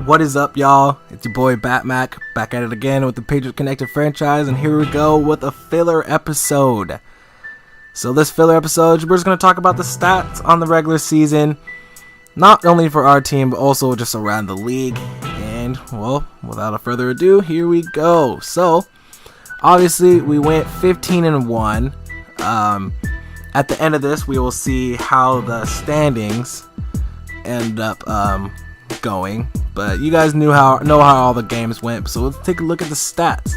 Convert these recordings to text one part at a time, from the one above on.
What is up, y'all? It's your boy Batmac, back at it again with the Patriots Connected franchise, and here we go with a filler episode. So this filler episode, we're just going to talk about the stats on the regular season, not only for our team, but also just around the league. And, well, without further ado, here we go. So, obviously, we went 15-1. At the end of this, we will see how the standings end up going. But you guys know how all the games went, so let's take a look at the stats.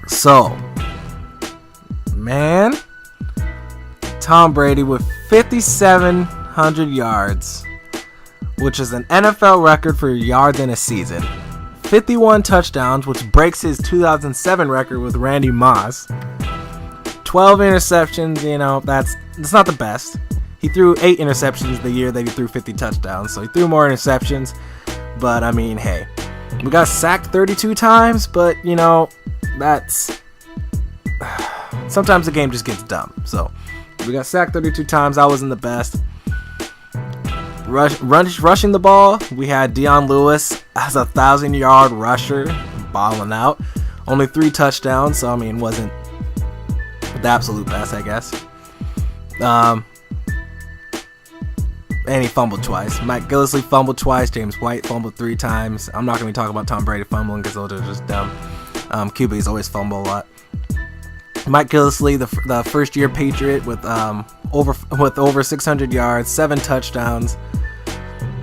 So, man, Tom Brady with 5,700 yards, which is an NFL record for yards in a season. 51 touchdowns, which breaks his 2007 record with Randy Moss. 12 interceptions, that's not the best. He threw 8 interceptions the year that he threw 50 touchdowns, so he threw more interceptions. But, I mean, hey, we got sacked 32 times, but, that's... Sometimes the game just gets dumb. So, we got sacked 32 times. That wasn't the best. Rushing the ball, we had Dion Lewis as a 1,000-yard rusher, balling out. Only 3 touchdowns, so, I mean, wasn't the absolute best, I guess. And he fumbled twice. Mike Gillislee fumbled twice. James White fumbled 3 times. I'm not going to be talking about Tom Brady fumbling because those are just dumb. QBs always fumble a lot. Mike Gillislee, the first-year Patriot with over 600 yards, 7 touchdowns.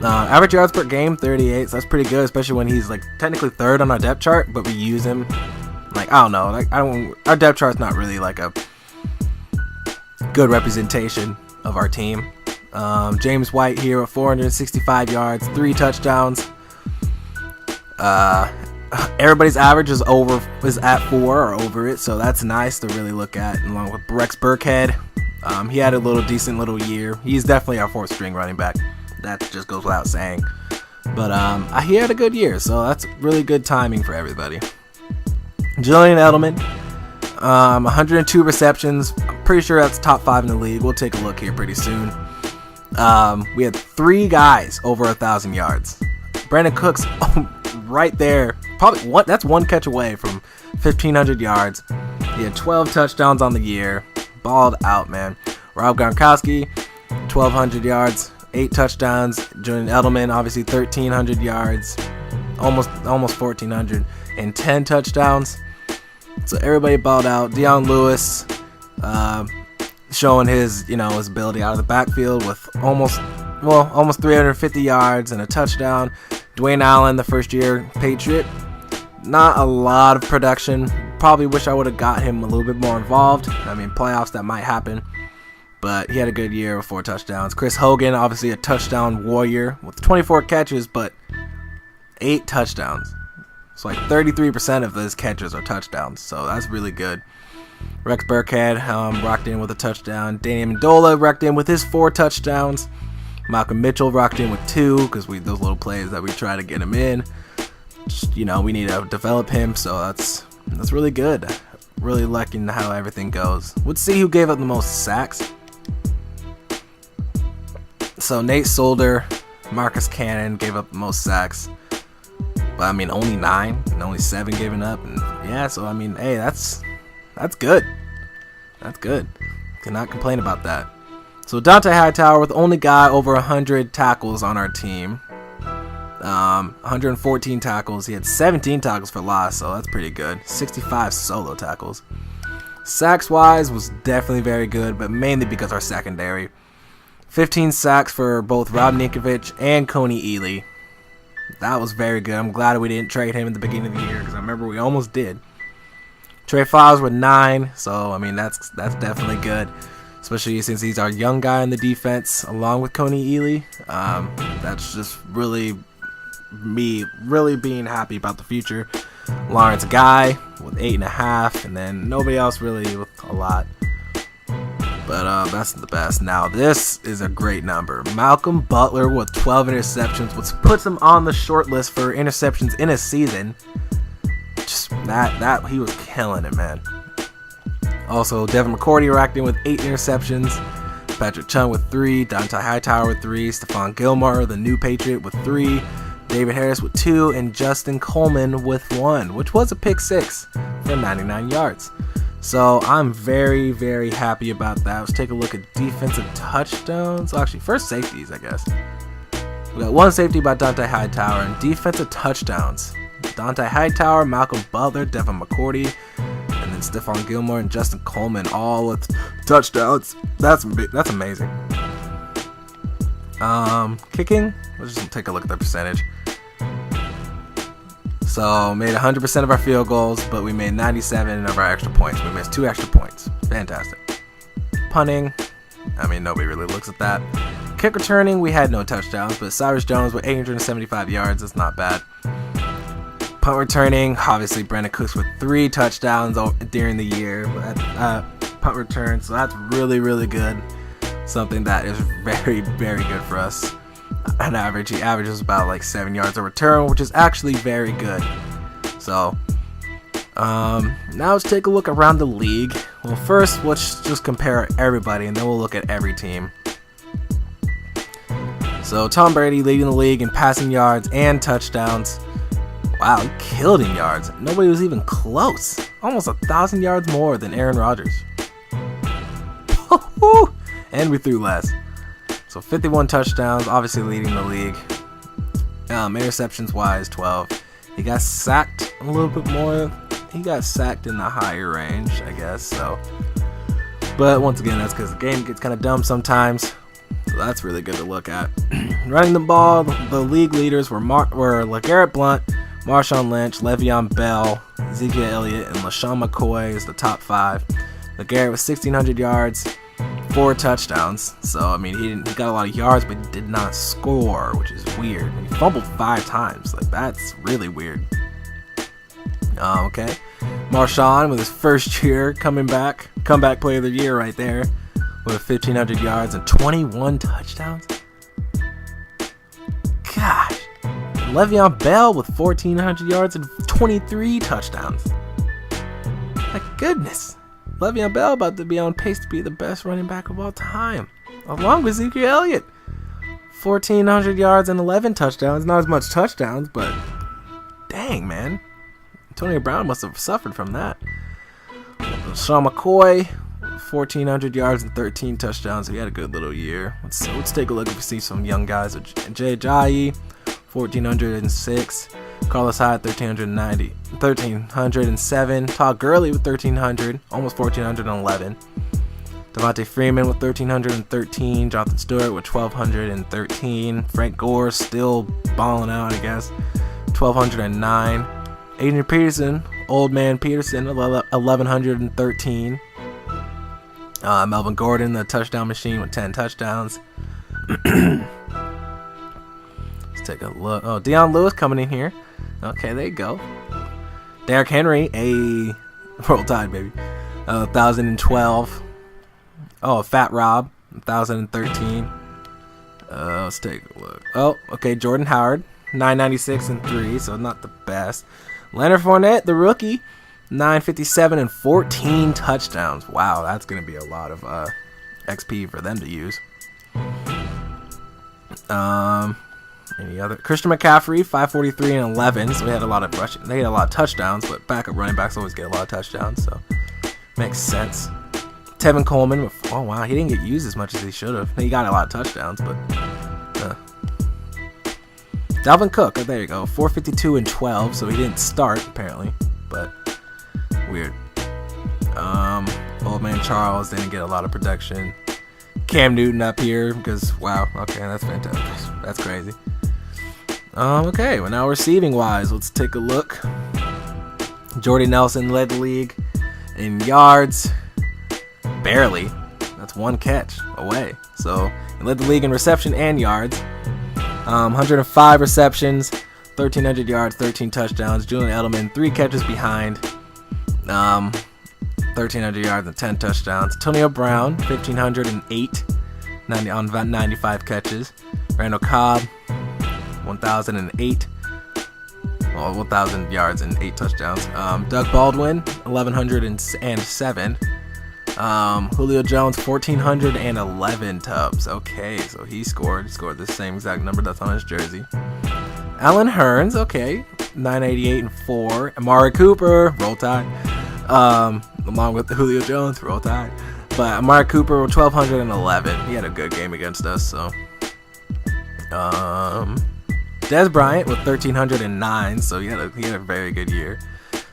Average yards per game, 38. So that's pretty good, especially when he's technically 3rd on our depth chart, but we use him. I don't know. Our depth chart's not really a good representation of our team. James White here with 465 yards, 3 touchdowns. Everybody's average is at 4 or over it, so that's nice to really look at. Along with Rex Burkhead, he had a decent little year. He's definitely our 4th string running back. That just goes without saying. But he had a good year, so that's really good timing for everybody. Julian Edelman, 102 receptions. I'm pretty sure that's top 5 in the league. We'll take a look here pretty soon. We had 3 guys over 1,000 yards. Brandon Cooks, right there, probably that's one catch away from 1,500 yards. He had 12 touchdowns on the year, balled out, man. Rob Gronkowski, 1,200 yards, 8 touchdowns. Julian Edelman, obviously 1,300 yards, almost 1,400, and 10 touchdowns. So everybody balled out. Dion Lewis, showing his ability out of the backfield with almost 350 yards and a touchdown. Dwayne Allen, the first-year Patriot, not a lot of production. Probably wish I would have got him a little bit more involved. I mean, playoffs, that might happen. But he had a good year with 4 touchdowns. Chris Hogan, obviously a touchdown warrior with 24 catches, but 8 touchdowns. So 33% of those catches are touchdowns. So that's really good. Rex Burkhead rocked in with a touchdown. Danny Amendola rocked in with his 4 touchdowns. Malcolm Mitchell rocked in with 2 because those little plays that we try to get him in. Just, we need to develop him, so that's really good. Really liking how everything goes. Let's see who gave up the most sacks. So Nate Solder, Marcus Cannon gave up the most sacks. But I mean, only 9 and only 7 given up. And yeah, so I mean, hey, that's good. That's good. Cannot complain about that. So Dante Hightower with only guy over 100 tackles on our team. 114 tackles. He had 17 tackles for loss, so that's pretty good. 65 solo tackles. Sacks-wise was definitely very good, but mainly because our secondary. 15 sacks for both Rob Ninkovich and Coney Ely. That was very good. I'm glad we didn't trade him at the beginning of the year because I remember we almost did. Trey Flowers with 9, so I mean that's definitely good, especially since he's our young guy in the defense along with Coney Ely. That's just really me really being happy about the future. Lawrence Guy with 8.5, and then nobody else really with a lot. But that's the best. Now this is a great number. Malcolm Butler with 12 interceptions, which puts him on the short list for interceptions in a season. Just that he was killing it, man. Also, Devin McCourty racked in with 8 interceptions. Patrick Chung with 3. Dante Hightower with 3. Stephon Gilmore, the new Patriot, with 3. David Harris with 2, and Justin Coleman with 1, which was a pick 6 for 99 yards. So I'm very, very happy about that. Let's take a look at defensive touchdowns. Actually, first safeties, I guess. We got 1 safety by Dante Hightower, and defensive touchdowns. Dante Hightower, Malcolm Butler, Devin McCourty, and then Stephon Gilmore and Justin Coleman, all with touchdowns. That's amazing. Kicking, let's just take a look at the percentage. So made 100% of our field goals, but we made 97 of our extra points. We missed 2 extra points. Fantastic. Punting, I mean, nobody really looks at that. Kick returning, we had no touchdowns, but Cyrus Jones with 875 yards, that's not bad. Punt returning, obviously Brandon Cooks with 3 touchdowns during the year. Punt return, so that's really, really good. Something that is very, very good for us. On average, he averages about like 7 yards a return, which is actually very good. So, now let's take a look around the league. Well, first, let's just compare everybody, and then we'll look at every team. So, Tom Brady leading the league in passing yards and touchdowns. Wow, he killed in yards. Nobody was even close. Almost 1,000 yards more than Aaron Rodgers. And we threw less. So 51 touchdowns, obviously leading the league. Interceptions wise, 12. He got sacked a little bit more. He got sacked in the higher range, I guess. So, but once again, that's because the game gets kind of dumb sometimes. So that's really good to look at. Running the ball, the league leaders were LeGarrette Blount, Marshawn Lynch, Le'Veon Bell, Ezekiel Elliott, and LaShawn McCoy is the top 5. LeGarrette was 1,600 yards. 4 touchdowns, so I mean he got a lot of yards, but he did not score, which is weird. He fumbled 5 times, like that's really weird. Okay, Marshawn with his first year comeback player of the year right there, with 1,500 yards and 21 touchdowns. Gosh, Le'Veon Bell with 1,400 yards and 23 touchdowns. My goodness. Le'Veon Bell about to be on pace to be the best running back of all time, along with Ezekiel Elliott. 1,400 yards and 11 touchdowns. Not as much touchdowns, but dang, man. Antonio Brown must have suffered from that. Sean McCoy, 1,400 yards and 13 touchdowns. So he had a good little year. Let's take a look if we see some young guys. Jay Ajayi, 1,406. Carlos Hyde, 1,307. Todd Gurley with 1,300, almost 1,411. Devontae Freeman with 1,313. Jonathan Stewart with 1,213. Frank Gore still balling out, I guess, 1,209. Adrian Peterson, old man Peterson, 1,113. Melvin Gordon, the touchdown machine, with 10 touchdowns. Let's take a look. Oh, Deion Lewis coming in here. Okay, there you go. Derrick Henry, Roll Tide, baby. 1,012. Oh, Fat Rob, 1,013. Let's take a look. Oh, okay, Jordan Howard, 996 and 3, so not the best. Leonard Fournette, the rookie, 957 and 14 touchdowns. Wow, that's going to be a lot of XP for them to use. Any other? Christian McCaffrey, 543 and 11. So we had a lot of rushing. They had a lot of touchdowns, but backup running backs always get a lot of touchdowns, so makes sense. Tevin Coleman, oh wow, he didn't get used as much as he should have. He got a lot of touchdowns, but Dalvin Cook, oh, there you go, 452 and 12. So he didn't start apparently, but weird. Old man Charles didn't get a lot of production. Cam Newton up here because wow, okay, that's fantastic. That's crazy. Okay, well now receiving wise, let's take a look. Jordy Nelson led the league in yards, barely. That's 1 catch away. So he led the league in reception and yards. 105 receptions, 1,300 yards, 13 touchdowns. Julian Edelman 3 catches behind. 1,300 yards and 10 touchdowns. Antonio Brown, 1,508 on 95 catches. Randall Cobb, 1,008. 1,000 yards and 8 touchdowns. Doug Baldwin, 1,107. Julio Jones, 1,411 tubs. Okay, so he scored the same exact number that's on his jersey. Alan Hearns, okay, 988 and 4. Amari Cooper, roll tide. Along with Julio Jones, roll tide. But Amari Cooper, 1,211. He had a good game against us, so. Des Bryant with 1,309, so he had a very good year.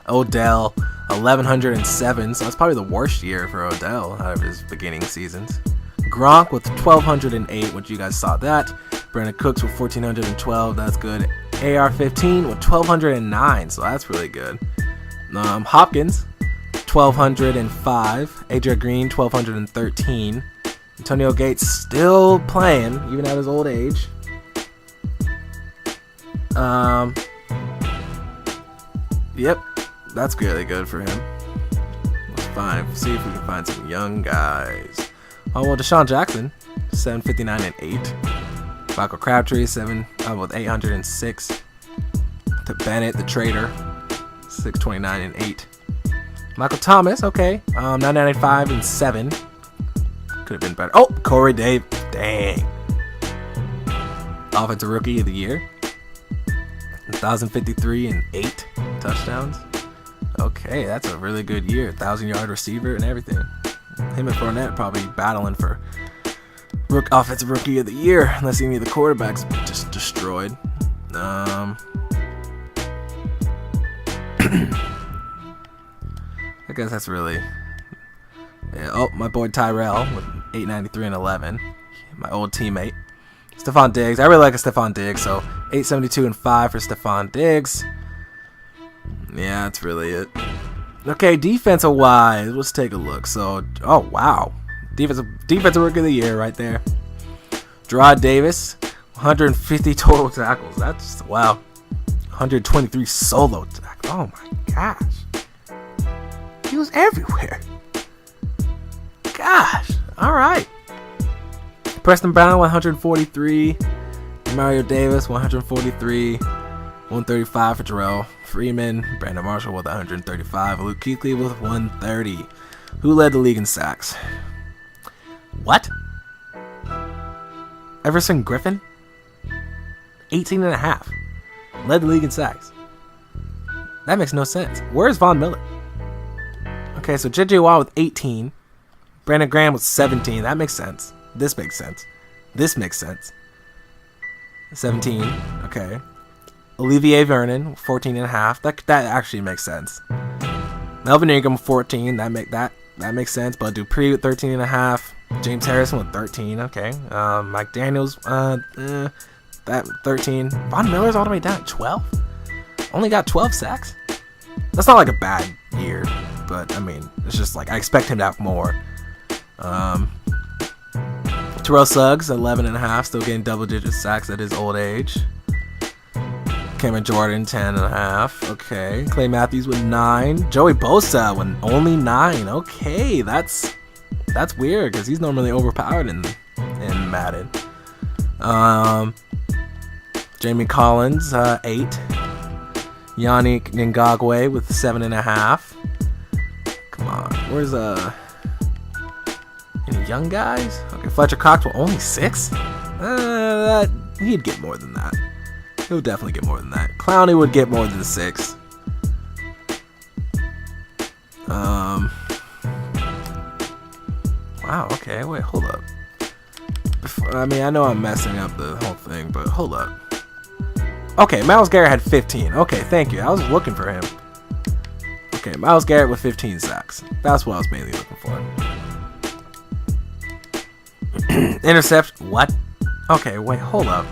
Odell, 1,107, so that's probably the worst year for Odell out of his beginning seasons. Gronk with 1,208, which you guys saw that. Brandon Cooks with 1,412, that's good. AR-15 with 1,209, so that's really good. Hopkins, 1,205. AJ Green, 1,213. Antonio Gates still playing, even at his old age. Yep, that's really good for him. Let's see if we can find some young guys. Oh, well, Deshaun Jackson, 759 and 8. Michael Crabtree, with 806. To Bennett, the trader, 629 and 8. Michael Thomas, okay, 995 and 7. Could have been better. Oh, Corey Dave, dang. Offensive Rookie of the Year, 1,053 and 8 touchdowns. Okay, that's a really good year. 1,000-yard receiver and everything. Him and Fournette probably battling for Offensive Rookie of the Year, unless any of the quarterbacks just destroyed. I guess that's really. Yeah, oh, my boy Tyrell with 893 and 11. My old teammate. Stephon Diggs. I really like a Stephon Diggs, so 872 and 5 for Stephon Diggs. Yeah, that's really it. Okay, defensive wise, let's take a look. So, oh wow, defensive Rookie of the Year right there. Gerard Davis, 150 total tackles. That's wow. 123 solo tackles. Oh my gosh, he was everywhere. Gosh, all right. Preston Brown, 143. Mario Davis, 143. 135 for Terrell Freeman. Brandon Marshall with 135. Luke Kuechly with 130. Who led the league in sacks? What? Everson Griffin? 18 and a half. Led the league in sacks. That makes no sense. Where's Von Miller? Okay, so J.J. Watt with 18. Brandon Graham with 17. That makes sense. This makes sense. This makes sense. 17. Okay. Olivier Vernon, 14 and a half. That actually makes sense. Melvin Ingram, 14. That makes sense. But Dupree with 13 and a half. James Harrison with 13. Okay. Mike Daniels, that 13. Von Miller's all the way down at 12. Only got 12 sacks. That's not like a bad year, but I mean, it's just like I expect him to have more. Terrell Suggs, 11 and a half, still getting double-digit sacks at his old age. Cameron Jordan, 10 and a half. Okay. Clay Matthews with 9. Joey Bosa with only 9. Okay, that's weird because he's normally overpowered in Madden. Jamie Collins, 8. Yannick Ngakwe with 7 and a half. Come on, where's any young guys? Okay, Fletcher Cox with only 6. He'd get more than that. He would definitely get more than that. Clowney would get more than 6. Wow, okay, wait, hold up. I mean, I know I'm messing up the whole thing, but hold up. Okay, Myles Garrett had 15. Okay, thank you. I was looking for him. Okay, Myles Garrett with 15 sacks. That's what I was mainly looking for. Interception. What? Okay, wait, hold up.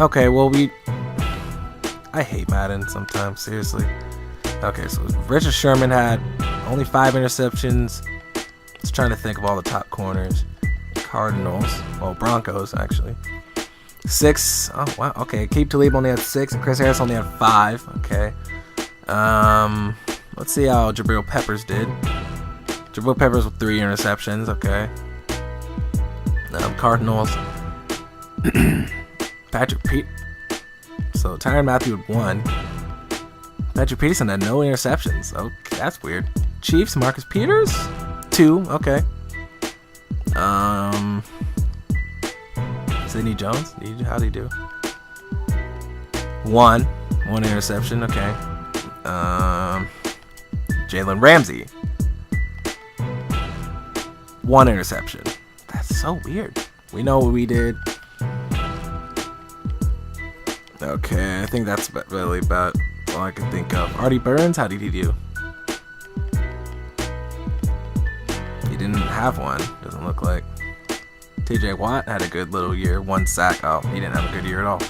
Okay, well, I hate Madden sometimes, seriously. Okay, so Richard Sherman had only 5 interceptions. Just trying to think of all the top corners. Cardinals. Well, Broncos, actually. 6. Oh, wow. Okay, Keith Talib only had 6, and Chris Harris only had 5. Okay. Let's see how Jabril Peppers did. Jabril Peppers with 3 interceptions. Okay. Cardinals. Patrick Pete. So Tyrann Mathieu with 1. Patrick Peterson had no interceptions. Okay, that's weird. Chiefs, Marcus Peters, 2. Okay. Sidney Jones? How'd he do? One interception. Okay. Jalen Ramsey. 1 interception. That's so weird. We know what we did. Okay, I think that's really about all I can think of. Artie Burns, how did he do? He didn't have one. Doesn't look like. TJ Watt had a good little year. 1 sack. Oh, he didn't have a good year at all.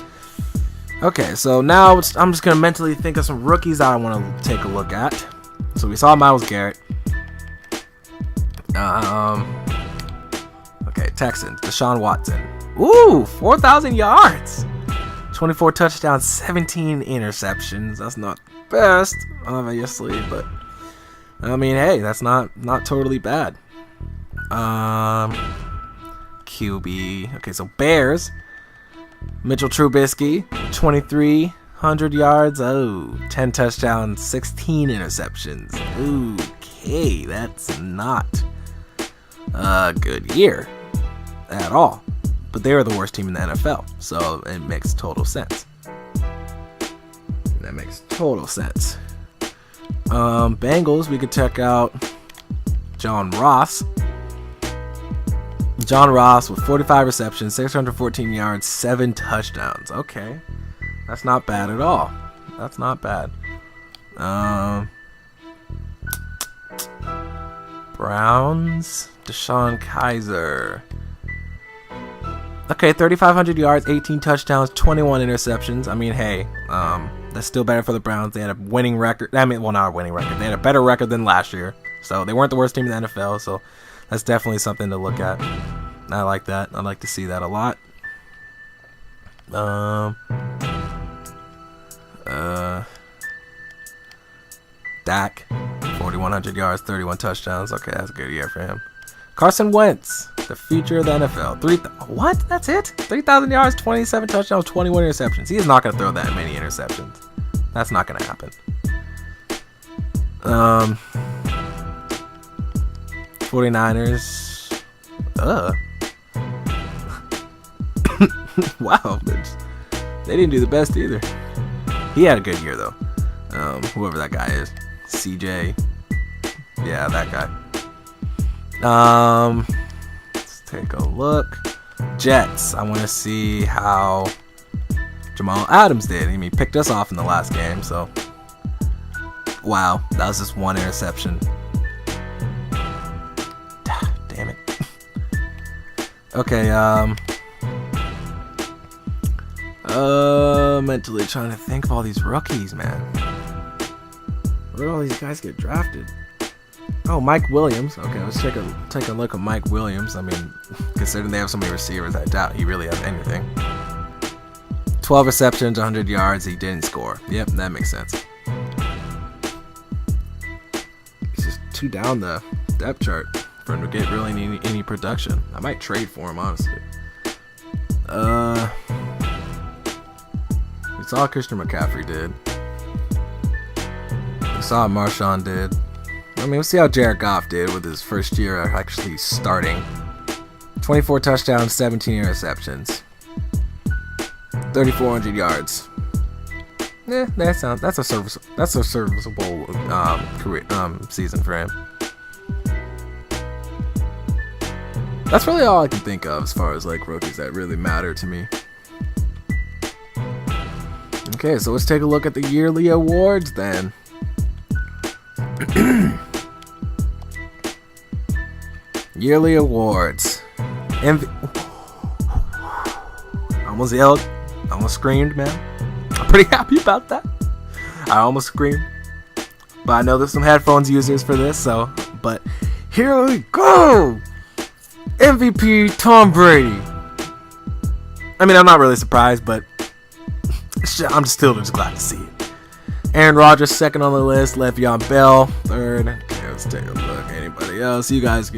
Okay, so now I'm just going to mentally think of some rookies that I want to take a look at. So we saw Myles Garrett. Okay, Texans. Deshaun Watson. Ooh, 4,000 yards. 24 touchdowns, 17 interceptions. That's not best, obviously, but I mean, hey, that's not totally bad. QB. Okay, so Bears. Mitchell Trubisky, 2,300 yards. Oh, 10 touchdowns, 16 interceptions. Okay, that's not a good year at all. But they were the worst team in the NFL, so it makes total sense. That makes total sense. Bengals, we could check out John Ross. John Ross with 45 receptions, 614 yards, 7 touchdowns. Okay, that's not bad at all. That's not bad. Browns, Deshaun Kaiser. Okay, 3,500 yards, 18 touchdowns, 21 interceptions. I mean, hey, that's still better for the Browns. They had a winning record. I mean, well, not a winning record. They had a better record than last year. So they weren't the worst team in the NFL. So that's definitely something to look at. I like that. I like to see that a lot. Dak, 4,100 yards, 31 touchdowns. Okay, that's a good year for him. Carson Wentz, the future of the NFL. What? That's it? 3,000 yards, 27 touchdowns, 21 interceptions. He is not going to throw that many interceptions. That's not going to happen. 49ers. Wow. They didn't do the best either. He had a good year, though. Whoever that guy is. CJ. Yeah, that guy. Let's take a look. Jets. I want to see how Jamal Adams did. I mean, he picked us off in the last game, so wow, that was just 1 interception. Damn it. Okay, mentally trying to think of all these rookies, man. Where did all these guys get drafted? Oh, Mike Williams. Okay, let's take a look at Mike Williams. I mean, considering they have so many receivers, I doubt he really has anything. 12 receptions, 100 yards. He didn't score. Yep, that makes sense. He's just too down the depth chart for him to get really any production. I might trade for him, honestly. We saw what Christian McCaffrey did. We saw what Marshawn did. I mean, we'll see how Jared Goff did with his first year actually starting. 24 touchdowns, 17 interceptions, 3,400 yards. That's a serviceable career season for him. That's really all I can think of as far as like rookies that really matter to me. Okay, so let's take a look at the yearly awards then. Yearly awards. Almost yelled. Almost screamed, man. I'm pretty happy about that. I almost screamed. But I know there's some headphones users for this, so. But here we go! MVP Tom Brady. I mean, I'm not really surprised, but I'm still just glad to see it. Aaron Rodgers, second on the list. Le'Veon Bell, third. Okay, let's take a look. Anybody else? You guys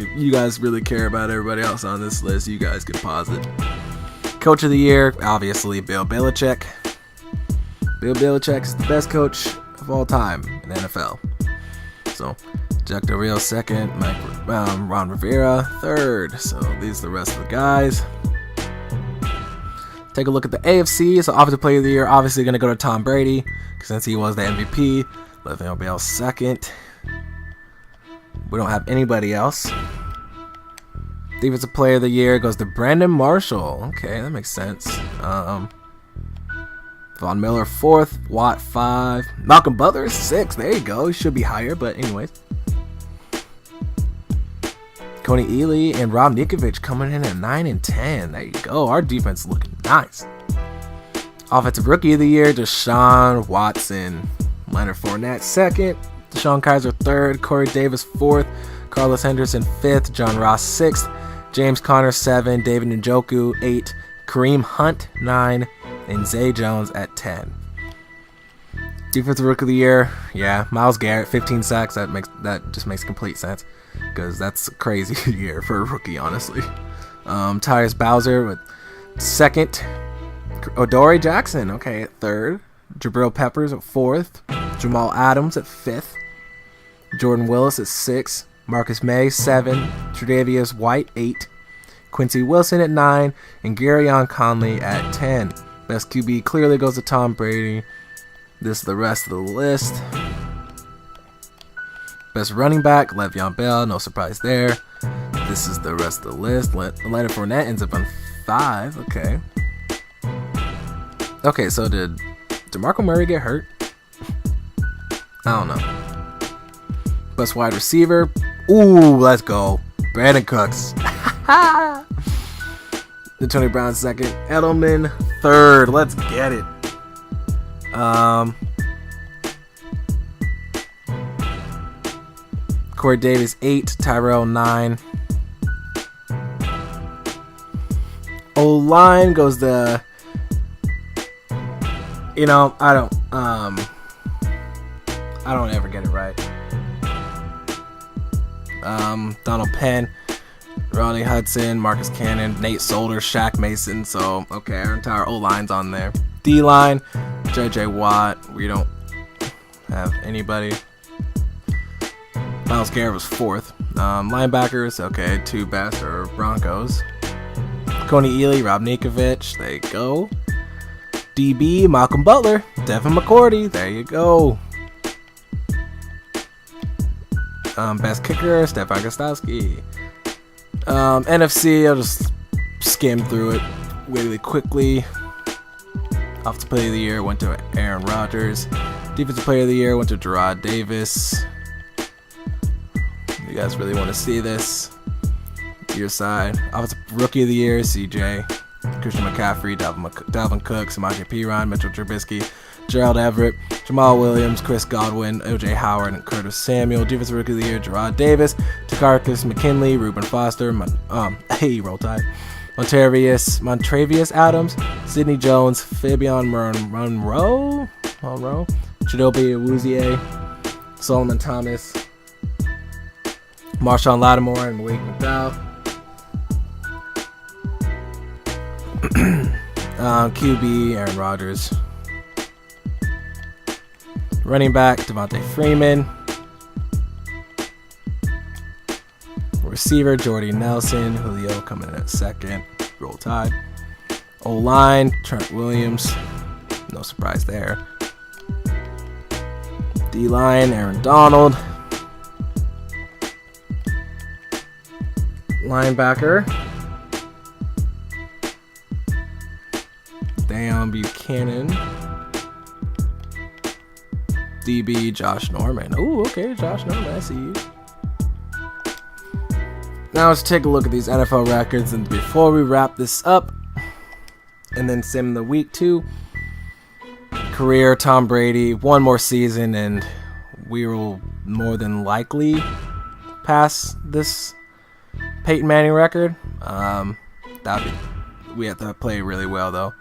really care about everybody else on this list. You guys can pause it. Coach of the year, obviously Bill Belichick. Bill Belichick is the best coach of all time in the NFL. So, Jack Del Rio second. Ron Rivera third. So these are the rest of the guys. Take a look at the AFC. So Offensive Player of the Year, obviously going to go to Tom Brady since he was the MVP. Le'Veon Bell second. We don't have anybody else. Defensive Player of the Year goes to Brandon Marshall. Okay, that makes sense. Von Miller 4th, Watt 5, Malcolm Butler 6th. There you go. He should be higher, but anyways. Coney Ely and Rob Ninkovich coming in at 9 and 10. There you go. Our defense looking nice. Offensive Rookie of the Year, Deshaun Watson. Leonard Fournette 2nd, Deshaun Kaiser 3rd, Corey Davis 4th, Carlos Henderson 5th, John Ross 6th, James Conner 7, David Njoku 8, Kareem Hunt 9, and Zay Jones at 10. Defensive Rookie of the Year, yeah, Myles Garrett 15 sacks. That just makes complete sense because that's a crazy year for a rookie, honestly. Tyrus Bowser with 2nd, Adoree Jackson, okay, at 3rd, Jabril Peppers at 4th, Jamal Adams at 5th, Jordan Willis at 6th, Marcus May 7, Tre'Davious White 8, Quincy Wilson at 9, and Garyon Conley at 10. Best QB clearly goes to Tom Brady. This is the rest of the list. Best running back, Le'Veon Bell, no surprise there. This is the rest of the list. Leonard Fournette ends up on 5. Okay, so did DeMarco Murray get hurt? I don't know. Best wide receiver. Ooh, let's go. Brandon Cooks. Tony Brown 2nd. Edelman 3rd. Let's get it. Corey Davis 8. Tyrell 9. O-line goes to... I don't ever get it right. Donald Penn, Ronnie Hudson, Marcus Cannon, Nate Solder, Shaq Mason. So, okay, our entire O-line's on there. D-line, J.J. Watt. We don't have anybody. Myles Garrett was 4th. Linebackers, okay, 2 best are Broncos. Coney Ely, Rob Ninkovich. There you go. DB, Malcolm Butler, Devin McCourty. There you go. Best kicker, Stefan Gostkowski. NFC, I'll just skim through it really quickly. Offensive Player of the Year went to Aaron Rodgers. Defensive Player of the Year went to Gerard Davis. You guys really want to see this? Your side. Offensive Rookie of the Year, CJ. Christian McCaffrey, Dalvin Cook, Samaje Perine, Mitchell Trubisky, Gerald Everett, Jamal Williams, Chris Godwin, O.J. Howard, and Curtis Samuel. Defensive Rookie of the Year, Gerard Davis, Takarkus McKinley, Reuben Foster, roll tide, Montravius Adams, Sidney Jones, Fabian Monroe, Chidobe Awuzie, Solomon Thomas, Marshawn Lattimore, and Malik McDowell. QB, Aaron Rodgers. Running back, Devontae Freeman. Receiver, Jordy Nelson. Julio coming in at 2nd. Roll Tide. O-line, Trent Williams. No surprise there. D-line, Aaron Donald. Linebacker, Deion Buchanan. DB, Josh Norman. Ooh, okay, Josh Norman, I see you. Now let's take a look at these NFL records, and before we wrap this up, and then sim the week 2, career Tom Brady, 1 more season, and we will more than likely pass this Peyton Manning record. We have to play really well though.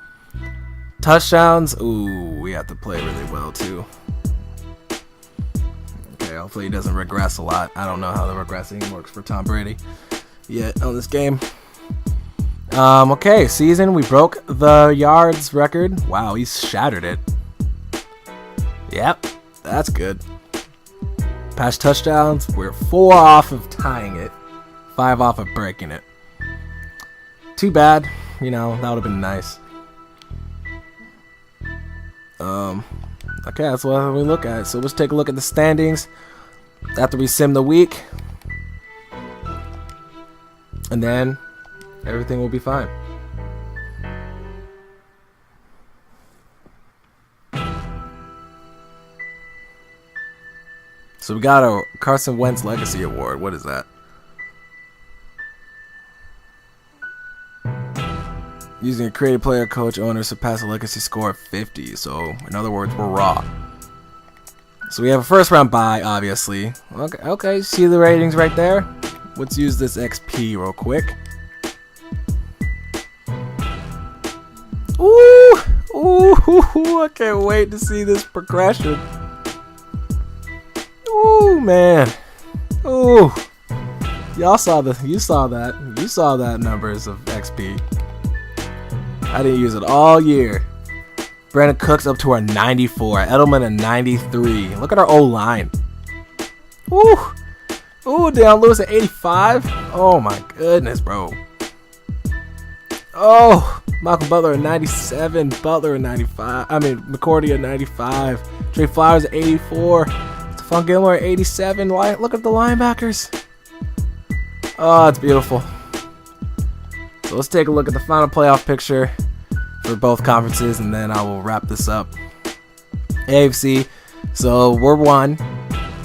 Touchdowns, ooh, we have to play really well too. Okay, hopefully he doesn't regress a lot. I don't know how the regressing works for Tom Brady yet on this game. Okay, season, we broke the yards record. Wow, he's shattered it. Yep, that's good. Pass touchdowns, we're 4 off of tying it. 5 off of breaking it. Too bad, that would have been nice. Okay, that's what we look at. So let's take a look at the standings after we sim the week, and then everything will be fine. So we got a Carson Wentz Legacy Award. What is that? Using a creative player, coach, owner, surpass a legacy score of 50. So, in other words, we're raw. So we have a first round bye, obviously. Okay, see the ratings right there? Let's use this XP real quick. Ooh, I can't wait to see this progression. Ooh, man. Ooh. You saw that numbers of XP. I didn't use it all year. Brandon Cooks up to our 94. Edelman a 93. Look at our O-line. Ooh, Deion Lewis at 85. Oh my goodness, bro. Oh, Malcolm Butler at 97. Butler at 95. McCourty at 95. Trey Flowers at 84. Stephon Gilmore at 87. Look at the linebackers. Oh, it's beautiful. So let's take a look at the final playoff picture for both conferences, and then I will wrap this up. AFC, so we're 1,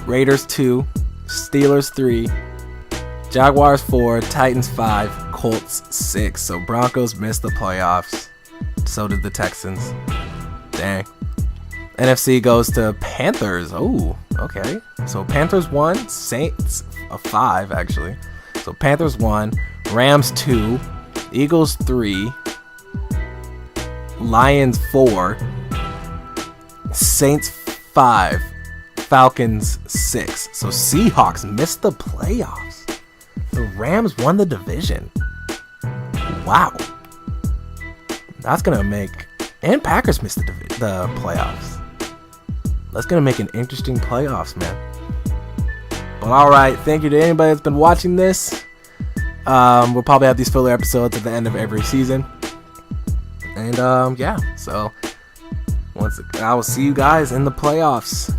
Raiders 2, Steelers 3, Jaguars 4, Titans 5, Colts 6. So Broncos missed the playoffs. So did the Texans. Dang. NFC goes to Panthers. Oh, okay. So Panthers 1, Saints 5 actually. So Panthers 1, Rams 2, Eagles 3, Lions 4, Saints 5, Falcons 6. So Seahawks missed the playoffs. The Rams won the division. Wow. That's going to make... And Packers missed the playoffs. That's going to make an interesting playoffs, man. But alright, thank you to anybody that's been watching this. We'll probably have these filler episodes at the end of every season. And yeah, so I will see you guys in the playoffs.